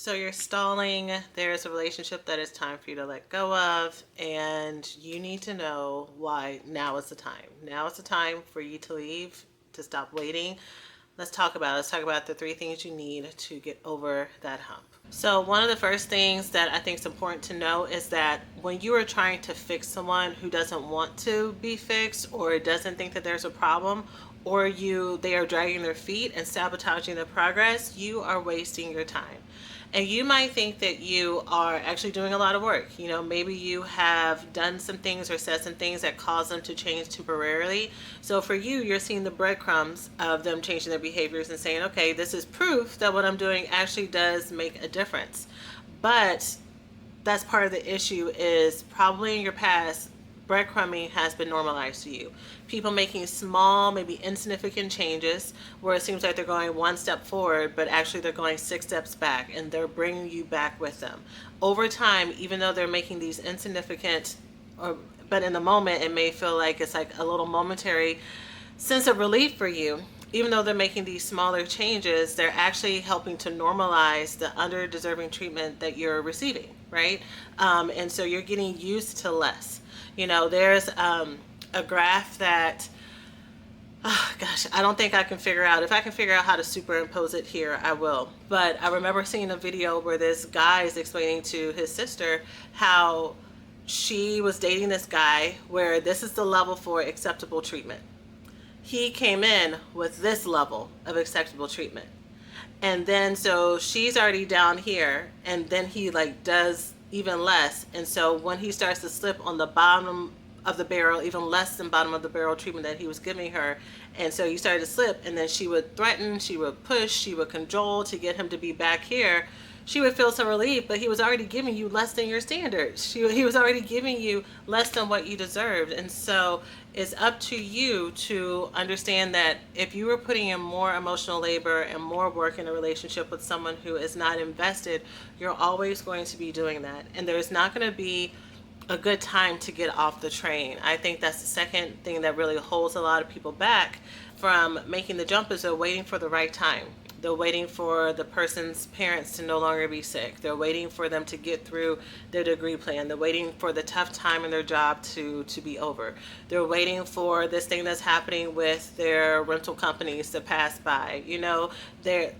So you're stalling, there's a relationship that it's time for you to let go of, and you need to know why now is the time. Now is the time for you to leave, to stop waiting. Let's talk about it. Let's talk about the three things you need to get over that hump. So one of the first things that I think is important to know is that when you are trying to fix someone who doesn't want to be fixed or doesn't think that there's a problem, or they are dragging their feet and sabotaging the progress, you are wasting your time. And you might think that you are actually doing a lot of work. You know, maybe you have done some things or said some things that cause them to change temporarily. So for you, you're seeing the breadcrumbs of them changing their behaviors and saying, okay, this is proof that what I'm doing actually does make a difference. But that's part of the issue, is probably in your past, breadcrumbing has been normalized to you. People making small, maybe insignificant changes where it seems like they're going one step forward, but actually they're going 6 steps back, and they're bringing you back with them. Over time, even though they're making these insignificant, but in the moment it may feel like it's like a little momentary sense of relief for you. Even though they're making these smaller changes, they're actually helping to normalize the under-deserving treatment that you're receiving, right? And so you're getting used to less. You know, there's a graph that, oh gosh, I don't think I can figure out. If I can figure out how to superimpose it here, I will. But I remember seeing a video where this guy is explaining to his sister how she was dating this guy where this is the level for acceptable treatment. He came in with this level of acceptable treatment. And then so she's already down here, and then he like does even less. And so when he starts to slip on the bottom of the barrel, even less than bottom of the barrel treatment that he was giving her, and so you started to slip, and then she would threaten, she would push, she would cajole to get him to be back here. She would feel some relief, but he was already giving you less than your standards. He was already giving you less than what you deserved. And so it's up to you to understand that if you were putting in more emotional labor and more work in a relationship with someone who is not invested, you're always going to be doing that. And there's not going to be a good time to get off the train. I think that's the second thing that really holds a lot of people back from making the jump, is they're waiting for the right time. They're waiting for the person's parents to no longer be sick. They're waiting for them to get through their degree plan. They're waiting for the tough time in their job to be over. They're waiting for this thing that's happening with their rental companies to pass by. You know, they're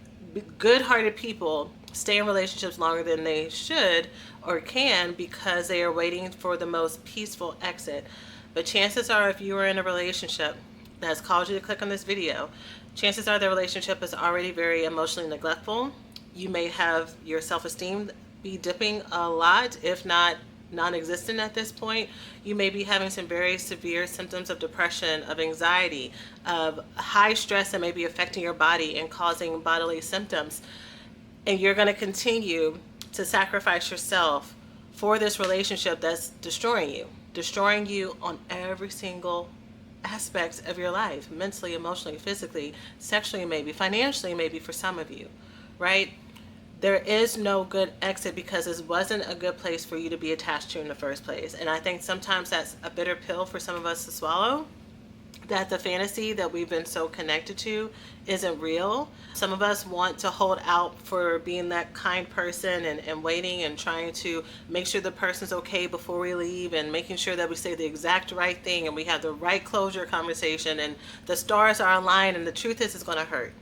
good-hearted people stay in relationships longer than they should or can because they are waiting for the most peaceful exit. But chances are, if you are in a relationship that's caused you to click on this video, chances are the relationship is already very emotionally neglectful. You may have your self-esteem be dipping a lot, if not non-existent at this point. You may be having some very severe symptoms of depression, of anxiety, of high stress that may be affecting your body and causing bodily symptoms. And you're going to continue to sacrifice yourself for this relationship that's destroying you on every single aspects of your life, mentally, emotionally, physically, sexually, maybe financially, maybe for some of you, right? There is no good exit because this wasn't a good place for you to be attached to in the first place. And I think sometimes that's a bitter pill for some of us to swallow, that the fantasy that we've been so connected to isn't real. Some of us want to hold out for being that kind person and waiting and trying to make sure the person's okay before we leave, and making sure that we say the exact right thing and we have the right closure conversation and the stars are aligned. And the truth is, it's going to hurt.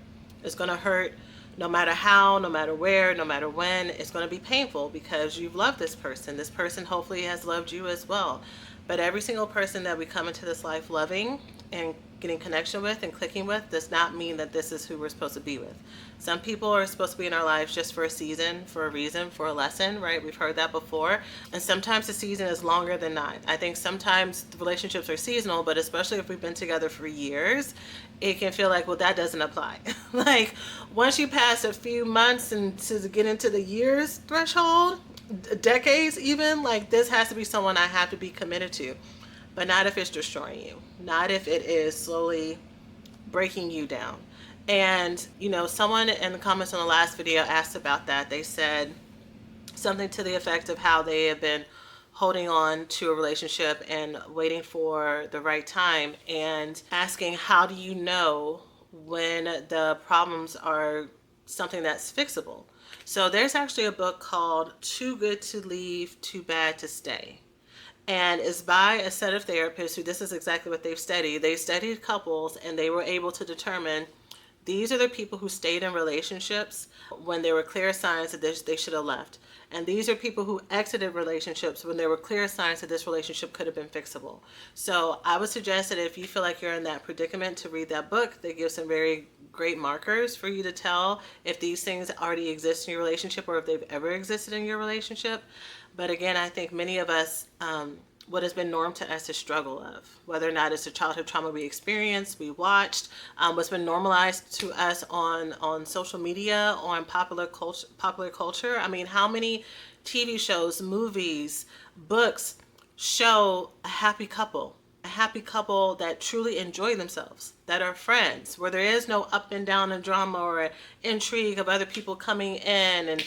It's going to hurt no matter how, no matter where, no matter when. It's going to be painful because you've loved this person. This person hopefully has loved you as well. But every single person that we come into this life loving and getting connection with and clicking with does not mean that this is who we're supposed to be with. Some people are supposed to be in our lives just for a season, for a reason, for a lesson, right? We've heard that before. And sometimes the season is longer than not. I think sometimes the relationships are seasonal, but especially if we've been together for years, it can feel like, well, that doesn't apply. Like once you pass a few months and to get into the years threshold, decades even, like this has to be someone I have to be committed to. But not if it's destroying you, not if it is slowly breaking you down. And you know, someone in the comments on the last video asked about that. They said something to the effect of how they have been holding on to a relationship and waiting for the right time, and asking, how do you know when the problems are something that's fixable? So there's actually a book called Too Good to Leave, Too Bad to Stay. And it's by a set of therapists who, this is exactly what they've studied. They studied couples and they were able to determine these are the people who stayed in relationships when there were clear signs that they should have left. And these are people who exited relationships when there were clear signs that this relationship could have been fixable. So I would suggest that if you feel like you're in that predicament, to read that book. They give some very great markers for you to tell if these things already exist in your relationship or if they've ever existed in your relationship. But again, I think many of us, what has been norm to us is struggle of, whether or not it's a childhood trauma we experienced, we watched, what's been normalized to us on social media, on popular culture. I mean, how many TV shows, movies, books show a happy couple? A happy couple that truly enjoy themselves, that are friends, where there is no up and down and drama or intrigue of other people coming in and,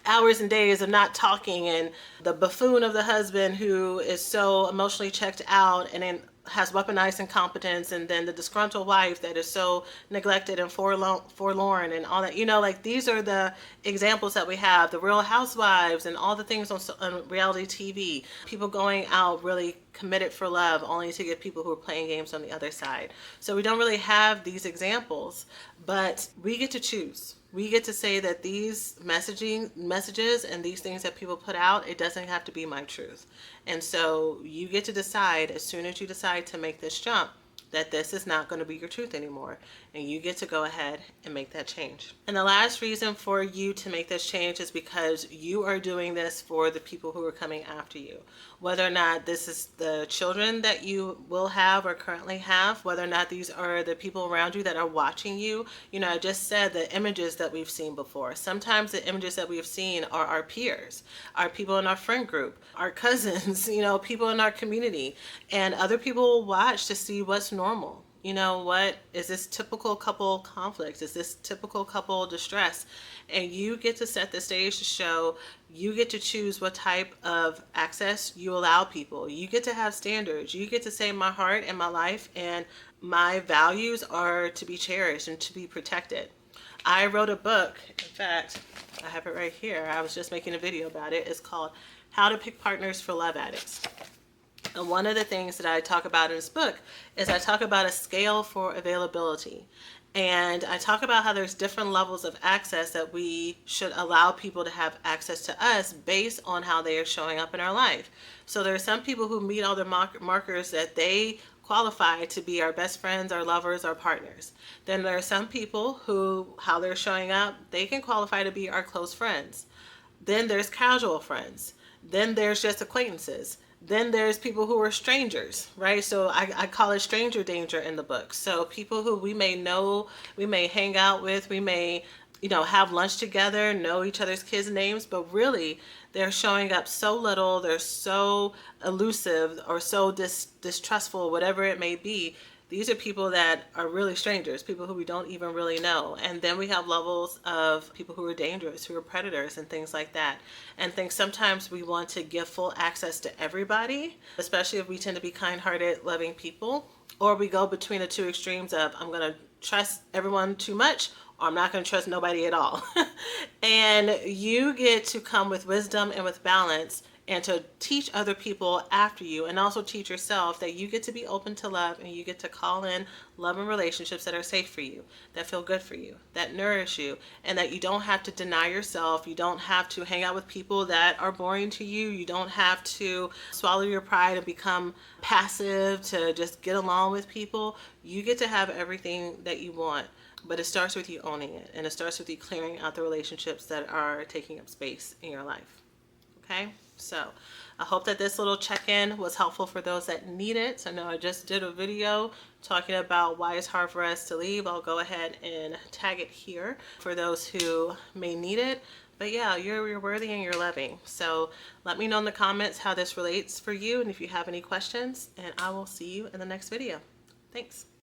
hours and days of not talking, and the buffoon of the husband who is so emotionally checked out and then has weaponized incompetence, and then the disgruntled wife that is so neglected and forlorn and all that. Like, these are the examples that we have, the Real Housewives and all the things on reality TV, people going out really committed for love only to get people who are playing games on the other side. So we don't really have these examples, but we get to choose. We get to say that these messages and these things that people put out, it doesn't have to be my truth. And so you get to decide, as soon as you decide to make this jump, that this is not going to be your truth anymore. And you get to go ahead and make that change. And the last reason for you to make this change is because you are doing this for the people who are coming after you. Whether or not this is the children that you will have or currently have, whether or not these are the people around you that are watching you. I just said the images that we've seen before. Sometimes the images that we've seen are our peers, our people in our friend group, our cousins, people in our community. And other people will watch to see what's normal. What is this typical couple conflict? Is this typical couple distress? And you get to set the stage to show, you get to choose what type of access you allow people. You get to have standards. You get to say, my heart and my life and my values are to be cherished and to be protected. I wrote a book. In fact, I have it right here. I was just making a video about it. It's called How to Pick Partners for Love Addicts. And one of the things that I talk about in this book is I talk about a scale for availability. And I talk about how there's different levels of access that we should allow people to have access to us based on how they are showing up in our life. So there are some people who meet all the markers that they qualify to be our best friends, our lovers, our partners. Then there are some people who, how they're showing up, they can qualify to be our close friends. Then there's casual friends. Then there's just acquaintances. Then there's people who are strangers, right? So I call it stranger danger in the book. So people who we may know, we may hang out with, we may, have lunch together, know each other's kids' names, but really they're showing up so little, they're so elusive or so distrustful, whatever it may be. These are people that are really strangers, people who we don't even really know. And then we have levels of people who are dangerous, who are predators and things like that. And think sometimes we want to give full access to everybody, especially if we tend to be kind-hearted, loving people, or we go between the two extremes of, I'm going to trust everyone too much, or I'm not going to trust nobody at all. And you get to come with wisdom and with balance, and to teach other people after you, and also teach yourself that you get to be open to love, and you get to call in love and relationships that are safe for you, that feel good for you, that nourish you, and that you don't have to deny yourself. You don't have to hang out with people that are boring to you. You don't have to swallow your pride and become passive to just get along with people. You get to have everything that you want, but it starts with you owning it, and it starts with you clearing out the relationships that are taking up space in your life. Okay? So I hope that this little check-in was helpful for those that need it. So I know I just did a video talking about why it's hard for us to leave. I'll go ahead and tag it here for those who may need it. But yeah, you're worthy and you're loving. So let me know in the comments how this relates for you and if you have any questions, and I will see you in the next video. Thanks.